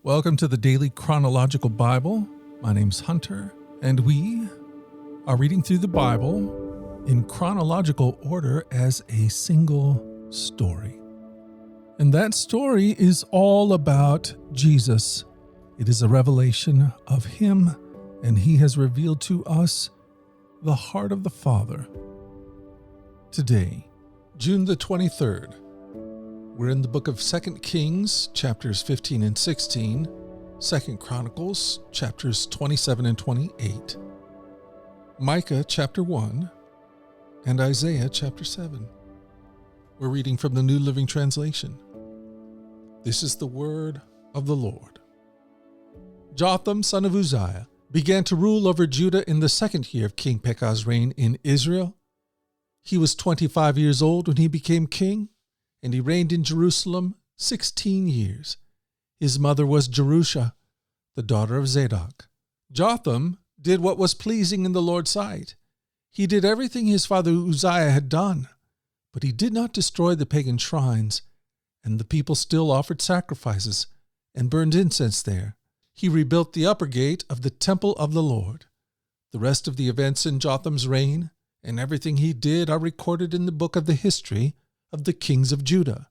Welcome to the Daily Chronological Bible. My name's Hunter, and we are reading through the Bible in chronological order as a single story. And that story is all about Jesus. It is a revelation of Him, and He has revealed to us the heart of the Father. Today, June the 23rd, we're in the book of 2 Kings, chapters 15 and 16, 2 Chronicles, chapters 27 and 28, Micah, chapter 1, and Isaiah, chapter 7. We're reading from the New Living Translation. This is the word of the Lord. Jotham, son of Uzziah, began to rule over Judah in the second year of King Pekah's reign in Israel. He was 25 years old when he became king, and he reigned in Jerusalem 16 years. His mother was Jerusha, the daughter of Zadok. Jotham did what was pleasing in the Lord's sight. He did everything his father Uzziah had done, but he did not destroy the pagan shrines, and the people still offered sacrifices and burned incense there. He rebuilt the upper gate of the temple of the Lord. The rest of the events in Jotham's reign and everything he did are recorded in the book of the history of the kings of Judah.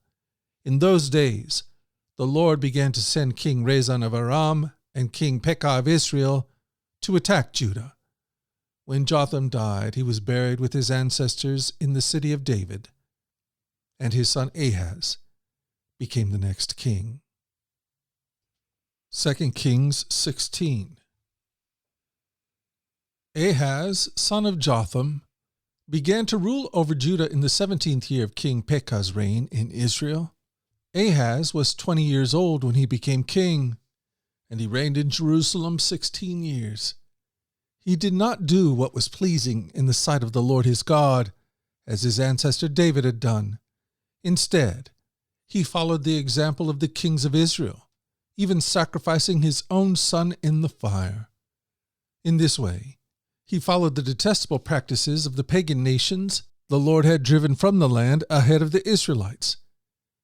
In those days, the Lord began to send King Rezin of Aram and King Pekah of Israel to attack Judah. When Jotham died, he was buried with his ancestors in the city of David, and his son Ahaz became the next king. 2 Kings 16. Ahaz, son of Jotham, began to rule over Judah in the 17th year of King Pekah's reign in Israel. Ahaz was 20 years old when he became king, and he reigned in Jerusalem 16 years. He did not do what was pleasing in the sight of the Lord his God, as his ancestor David had done. Instead, he followed the example of the kings of Israel, even sacrificing his own son in the fire. In this way, he followed the detestable practices of the pagan nations the Lord had driven from the land ahead of the Israelites.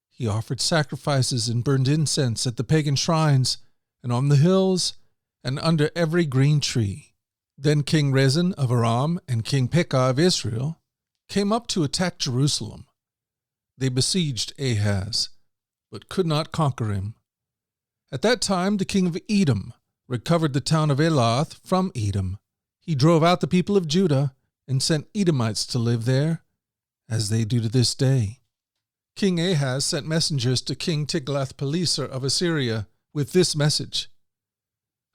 He offered sacrifices and burned incense at the pagan shrines and on the hills and under every green tree. Then King Rezin of Aram and King Pekah of Israel came up to attack Jerusalem. They besieged Ahaz, but could not conquer him. At that time the king of Edom recovered the town of Elath from Edom. He drove out the people of Judah and sent Edomites to live there, as they do to this day. King Ahaz sent messengers to King Tiglath-Pileser of Assyria with this message: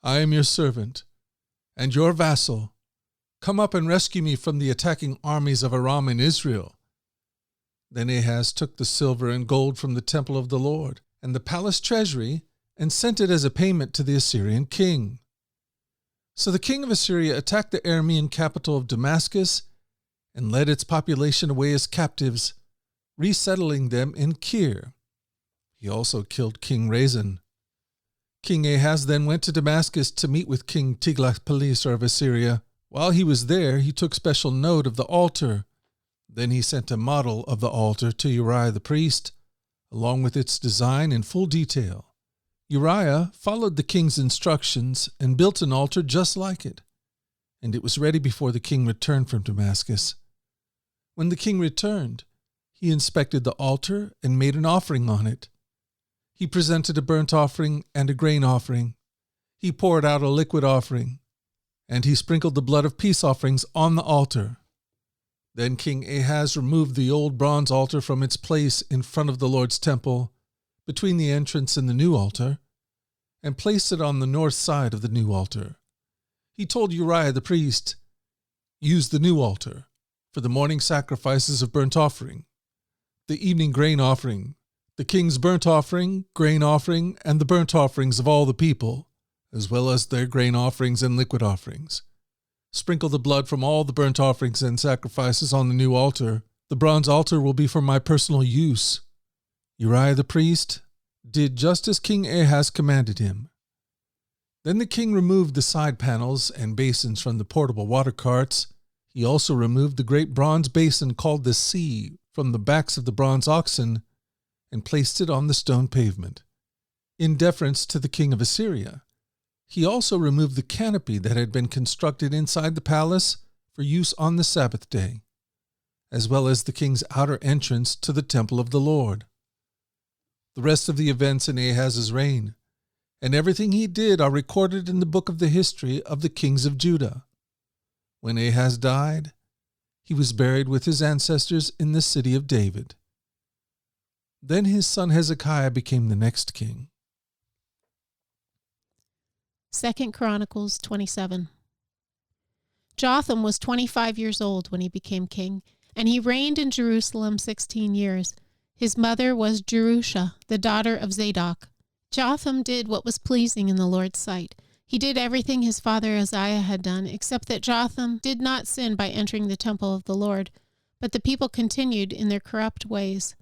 I am your servant and your vassal. Come up and rescue me from the attacking armies of Aram and Israel. Then Ahaz took the silver and gold from the temple of the Lord and the palace treasury and sent it as a payment to the Assyrian king. So the king of Assyria attacked the Aramean capital of Damascus and led its population away as captives, resettling them in Kir. He also killed King Rezin. King Ahaz then went to Damascus to meet with King Tiglath-Pileser of Assyria. While he was there, he took special note of the altar. Then he sent a model of the altar to Uriah the priest, along with its design in full detail. Uriah followed the king's instructions and built an altar just like it, and it was ready before the king returned from Damascus. When the king returned, he inspected the altar and made an offering on it. He presented a burnt offering and a grain offering. He poured out a liquid offering, and he sprinkled the blood of peace offerings on the altar. Then King Ahaz removed the old bronze altar from its place in front of the Lord's temple, between the entrance and the new altar, and placed it on the north side of the new altar. He told Uriah the priest, use the new altar for the morning sacrifices of burnt offering, the evening grain offering, the king's burnt offering, grain offering, and the burnt offerings of all the people, as well as their grain offerings and liquid offerings. Sprinkle the blood from all the burnt offerings and sacrifices on the new altar. The bronze altar will be for my personal use. Uriah the priest did just as King Ahaz commanded him. Then the king removed the side panels and basins from the portable water carts. He also removed the great bronze basin called the Sea from the backs of the bronze oxen and placed it on the stone pavement. In deference to the king of Assyria, he also removed the canopy that had been constructed inside the palace for use on the Sabbath day, as well as the king's outer entrance to the temple of the Lord. The rest of the events in Ahaz's reign and everything he did are recorded in the book of the history of the kings of Judah. When Ahaz died, he was buried with his ancestors in the city of David. Then his son Hezekiah became the next king. 2 Chronicles 27. Jotham was 25 years old when he became king, and he reigned in Jerusalem 16 years. His mother was Jerusha, the daughter of Zadok. Jotham did what was pleasing in the Lord's sight. He did everything his father Uzziah had done, except that Jotham did not sin by entering the temple of the Lord, but the people continued in their corrupt ways.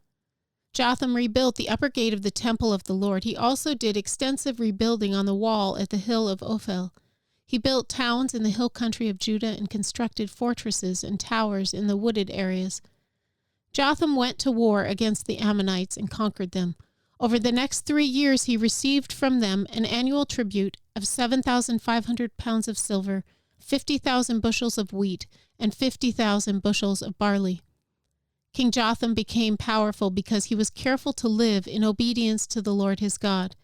Jotham rebuilt the upper gate of the temple of the Lord. He also did extensive rebuilding on the wall at the hill of Ophel. He built towns in the hill country of Judah and constructed fortresses and towers in the wooded areas. Jotham went to war against the Ammonites and conquered them. Over the next 3 years he received from them an annual tribute of 7,500 pounds of silver, 50,000 bushels of wheat, and 50,000 bushels of barley. King Jotham became powerful because he was careful to live in obedience to the Lord his God.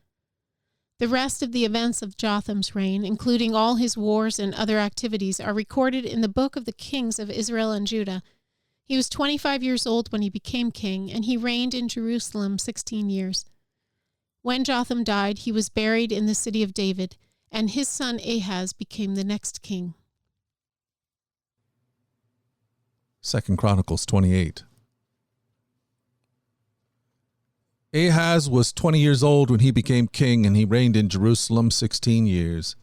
The rest of the events of Jotham's reign, including all his wars and other activities, are recorded in the book of the kings of Israel and Judah. He was 25 years old when he became king, and he reigned in Jerusalem 16 years. When Jotham died, he was buried in the city of David, and his son Ahaz became the next king. 2 Chronicles 28. Ahaz was 20 years old when he became king, and he reigned in Jerusalem 16 years.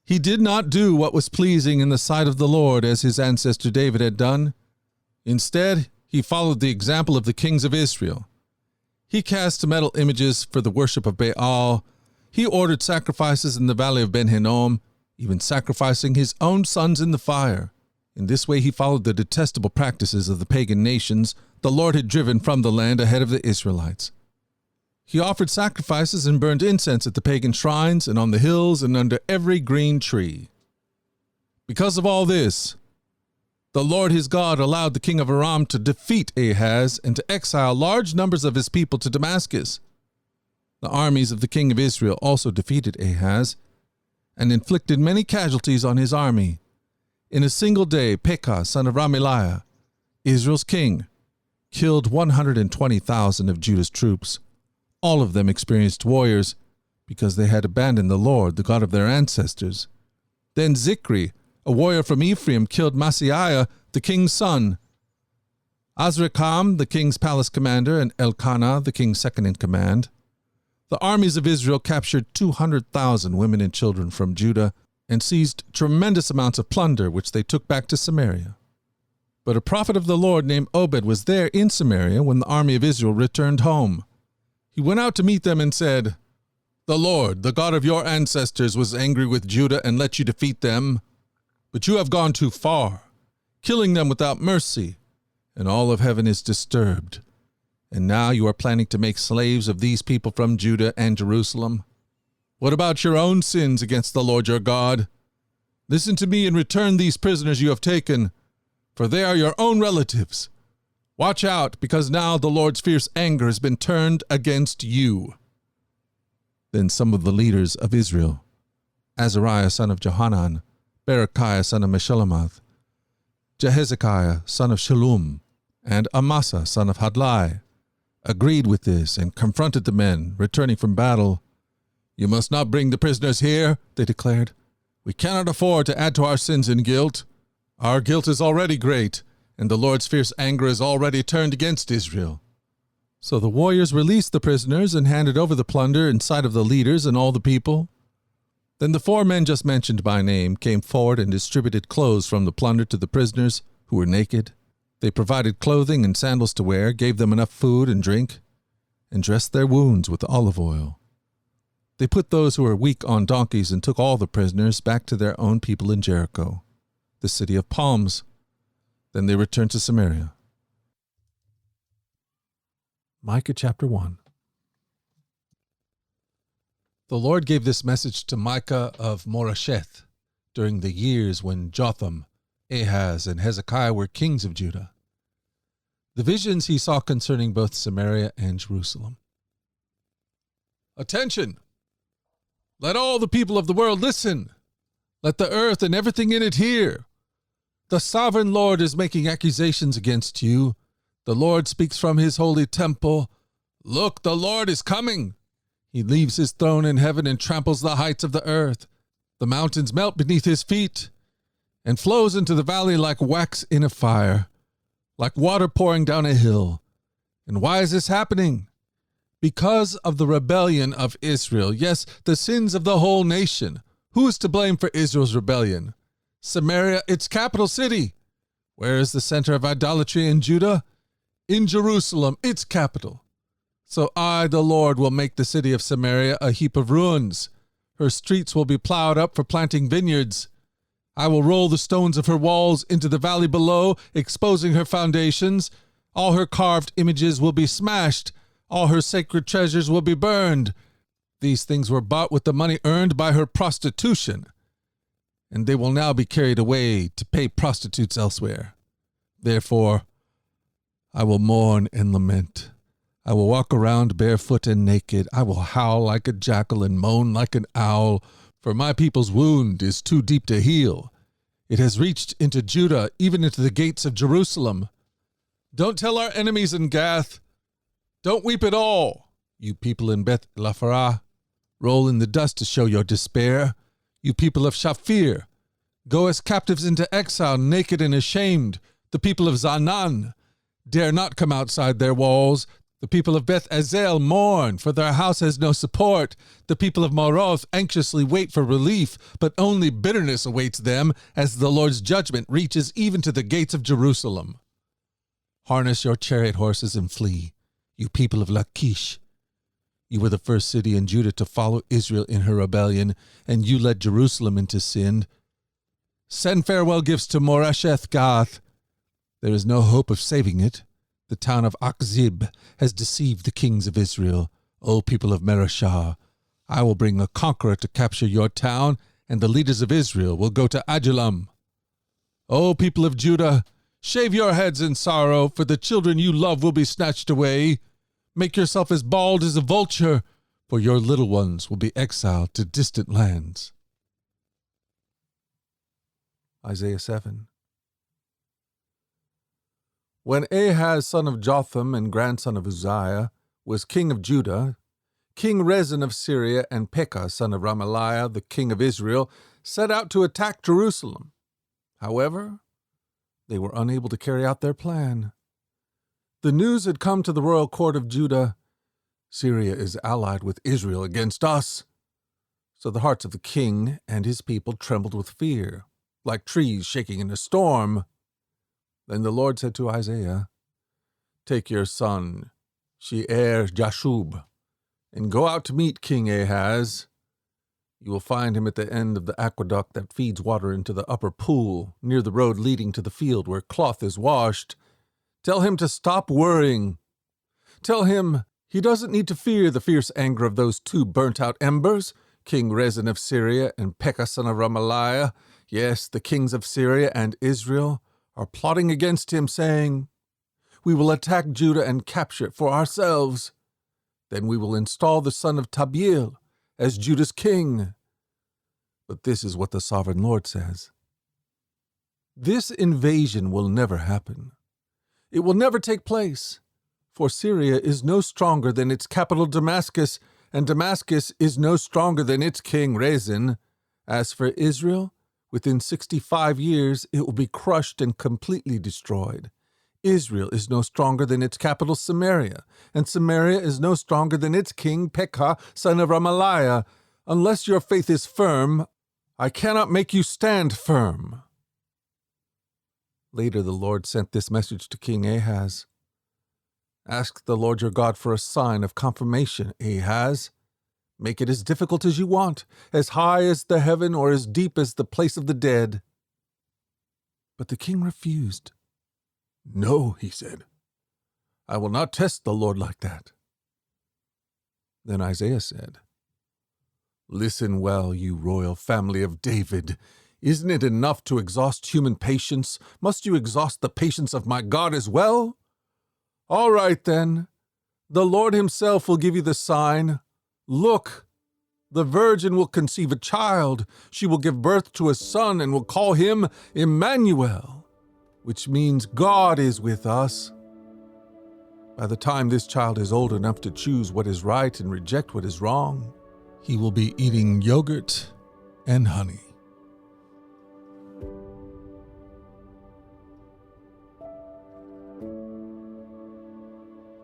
He did not do what was pleasing in the sight of the Lord as his ancestor David had done. Instead, he followed the example of the kings of Israel. He cast metal images for the worship of Baal. He ordered sacrifices in the valley of Ben-Hinnom, even sacrificing his own sons in the fire. In this way he followed the detestable practices of the pagan nations the Lord had driven from the land ahead of the Israelites. He offered sacrifices and burned incense at the pagan shrines and on the hills and under every green tree. Because of all this, the Lord his God allowed the king of Aram to defeat Ahaz and to exile large numbers of his people to Damascus. The armies of the king of Israel also defeated Ahaz and inflicted many casualties on his army. In a single day, Pekah, son of Ramaliah, Israel's king, killed 120,000 of Judah's troops. All of them experienced warriors because they had abandoned the Lord, the God of their ancestors. Then Zikri, a warrior from Ephraim, killed Maaseiah, the king's son. Azrikam, the king's palace commander, and Elkanah, the king's second in command. The armies of Israel captured 200,000 women and children from Judah and seized tremendous amounts of plunder, which they took back to Samaria. But a prophet of the Lord named Obed was there in Samaria when the army of Israel returned home. He went out to meet them and said, "The Lord, the God of your ancestors, was angry with Judah and let you defeat them. But you have gone too far, killing them without mercy, and all of heaven is disturbed. And now you are planning to make slaves of these people from Judah and Jerusalem. What about your own sins against the Lord your God? Listen to me and return these prisoners you have taken, for they are your own relatives. Watch out, because now the Lord's fierce anger has been turned against you." Then some of the leaders of Israel, Azariah son of Johanan, Berechiah son of Meshillemoth, Jehezekiah son of Shallum, and Amasa son of Hadlai, agreed with this and confronted the men returning from battle. "You must not bring the prisoners here," they declared. "We cannot afford to add to our sins and guilt. Our guilt is already great, and the Lord's fierce anger is already turned against Israel." So the warriors released the prisoners and handed over the plunder in sight of the leaders and all the people. Then the 4 men just mentioned by name came forward and distributed clothes from the plunder to the prisoners who were naked. They provided clothing and sandals to wear, gave them enough food and drink, and dressed their wounds with olive oil. They put those who were weak on donkeys and took all the prisoners back to their own people in Jericho, the city of palms. Then they returned to Samaria. Micah chapter 1. The Lord gave this message to Micah of Moresheth during the years when Jotham, Ahaz, and Hezekiah were kings of Judah. The visions he saw concerning both Samaria and Jerusalem. Attention! Let all the people of the world listen. Let the earth and everything in it hear. The sovereign Lord is making accusations against you. The Lord speaks from his holy temple. Look, the Lord is coming. He leaves his throne in heaven and tramples the heights of the earth. The mountains melt beneath his feet and flows into the valley like wax in a fire, like water pouring down a hill. And why is this happening? Because of the rebellion of Israel. Yes, the sins of the whole nation. Who is to blame for Israel's rebellion? Samaria, its capital city. Where is the center of idolatry in Judah? In Jerusalem, its capital. So I, the Lord, will make the city of Samaria a heap of ruins. Her streets will be plowed up for planting vineyards. I will roll the stones of her walls into the valley below, exposing her foundations. All her carved images will be smashed. All her sacred treasures will be burned. These things were bought with the money earned by her prostitution, and they will now be carried away to pay prostitutes elsewhere. Therefore, I will mourn and lament. I will walk around barefoot and naked. I will howl like a jackal and moan like an owl, for my people's wound is too deep to heal. It has reached into Judah, even into the gates of Jerusalem. Don't tell our enemies in Gath. Don't weep at all, you people in Beth Lapharah. Roll in the dust to show your despair. You people of Shaphir, go as captives into exile, naked and ashamed. The people of Zanan dare not come outside their walls. The people of Beth Azel mourn, for their house has no support. The people of Moroth anxiously wait for relief, but only bitterness awaits them as the Lord's judgment reaches even to the gates of Jerusalem. Harness your chariot horses and flee, you people of Lachish. You were the first city in Judah to follow Israel in her rebellion, and you led Jerusalem into sin. Send farewell gifts to Moresheth Gath. There is no hope of saving it. The town of Achzib has deceived the kings of Israel. O people of Mareshah, I will bring a conqueror to capture your town, and the leaders of Israel will go to Adullam. O people of Judah, shave your heads in sorrow, for the children you love will be snatched away. Make yourself as bald as a vulture, for your little ones will be exiled to distant lands. Isaiah 7. When Ahaz, son of Jotham and grandson of Uzziah, was king of Judah, King Rezin of Syria and Pekah, son of Remaliah, the king of Israel, set out to attack Jerusalem. However, they were unable to carry out their plan. The news had come to the royal court of Judah, Syria is allied with Israel against us. So the hearts of the king and his people trembled with fear, like trees shaking in a storm. Then the Lord said to Isaiah, Take your son, Shear-Jashub, and go out to meet King Ahaz. You will find him at the end of the aqueduct that feeds water into the upper pool, near the road leading to the field where cloth is washed. Tell him to stop worrying. Tell him he doesn't need to fear the fierce anger of those two burnt-out embers, King Rezin of Syria and Pekah son of Remaliah. Yes, the kings of Syria and Israel are plotting against him, saying, We will attack Judah and capture it for ourselves. Then we will install the son of Tabiel as Judah's king. But this is what the sovereign Lord says. This invasion will never happen. It will never take place, for Syria is no stronger than its capital Damascus, and Damascus is no stronger than its king Rezin. As for Israel, within 65 years it will be crushed and completely destroyed. Israel is no stronger than its capital Samaria, and Samaria is no stronger than its king Pekah, son of Remaliah. Unless your faith is firm, I cannot make you stand firm. Later the Lord sent this message to King Ahaz. Ask the Lord your God for a sign of confirmation, Ahaz. Make it as difficult as you want, as high as the heaven or as deep as the place of the dead. But the king refused. No, he said, I will not test the Lord like that. Then Isaiah said, Listen well, you royal family of David. Isn't it enough to exhaust human patience? Must you exhaust the patience of my God as well? All right, then. The Lord himself will give you the sign. Look, the virgin will conceive a child. She will give birth to a son and will call him Emmanuel, which means God is with us. By the time this child is old enough to choose what is right and reject what is wrong, he will be eating yogurt and honey.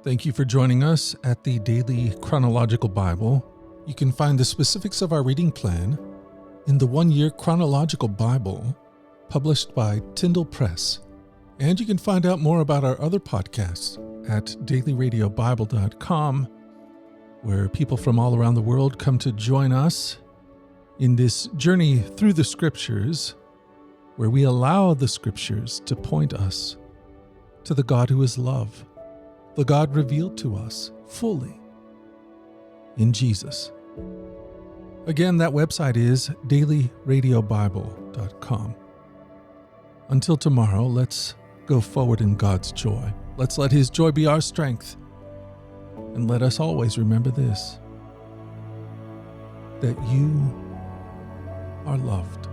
Thank you for joining us at the Daily Chronological Bible. You can find the specifics of our reading plan in the one-year Chronological Bible published by Tyndale Press. And you can find out more about our other podcasts at dailyradiobible.com, where people from all around the world come to join us in this journey through the Scriptures, where we allow the Scriptures to point us to the God who is love, the God revealed to us fully in Jesus. Again, that website is dailyradiobible.com. Until tomorrow, let's go forward in God's joy. Let's let his joy be our strength. And let us always remember this, that you are loved.